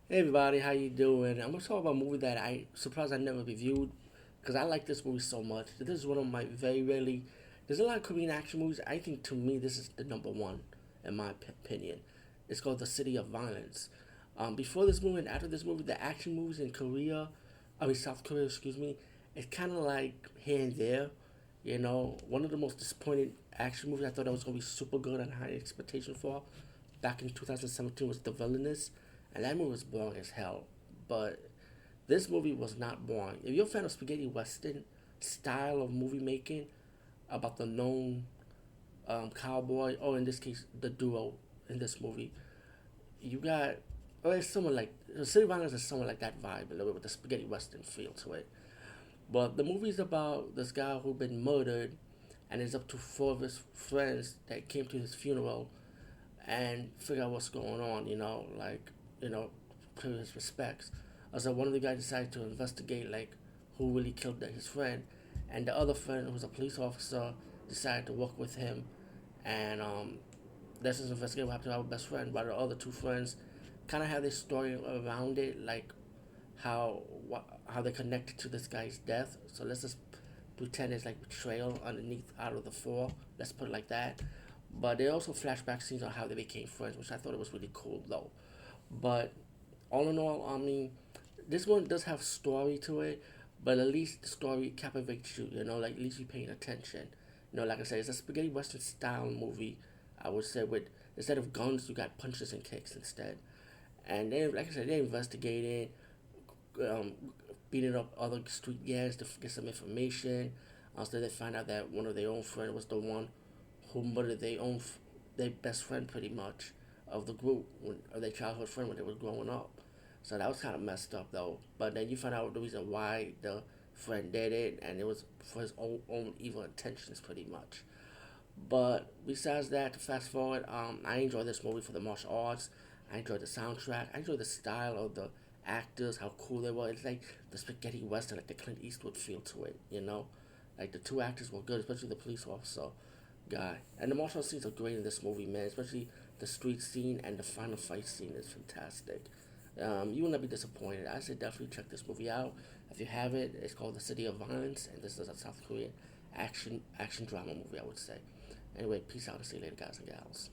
Hey everybody, how you doing? I'm gonna talk about a movie that I surprised I never reviewed because I like this movie so much. This is one of my very rarely. There's a lot of Korean action movies. I think to me this is the number one, in my opinion. It's called The City of Violence. Before this movie and after this movie, the action movies in Korea, I mean South Korea, excuse me, it's kind of like here and there. One of the most disappointing action movies I thought I was gonna be super good and high expectation for, back in 2017 was The Villainous, and that movie was boring as hell. But this movie was not boring. If you're a fan of spaghetti western style of movie making about the known cowboy, or in this case the duo in this movie, you got, or it's someone like the City of Violence is someone like that vibe a little bit with the spaghetti western feel to it. But the movie's about this guy who been murdered, and it's up to four of his friends that came to his funeral and figure out what's going on, pay his respects. So one of the guys decided to investigate, like, who really killed his friend, and the other friend, who's a police officer, decided to work with him, and let's just investigate what happened to our best friend. While the other two friends kind of have this story around it, like how they connected to this guy's death. So let's just pretend it's like betrayal underneath out of the four. Let's put it like that. But there are also flashback scenes on how they became friends, which I thought it was really cool though. But all in all, I mean, this one does have story to it, but at least the story captivates you. Like at least you're paying attention. Like I said, it's a spaghetti western style movie. I would say with instead of guns, you got punches and kicks instead. And then, like I said, they investigated, um, beating up other street gangs to get some information. Also, they find out that one of their own friend was the one who murdered their best friend pretty much of the group, of their childhood friend when they were growing up. So that was kind of messed up though. But then you find out the reason why the friend did it, and it was for his own evil intentions pretty much. But besides that, to fast forward, I enjoyed this movie for the martial arts. I enjoyed the soundtrack. I enjoyed the style of the actors, how cool they were. It's like the spaghetti western, like the Clint Eastwood feel to it. Like the two actors were good, especially the police officer guy. And the martial scenes are great in this movie, man. Especially the street scene and the final fight scene is fantastic. You will not be disappointed. I say definitely check this movie out. If you haven't, it's called The City of Violence, and this is a South Korean action drama movie, I would say. Anyway, peace out and see you later, guys and gals.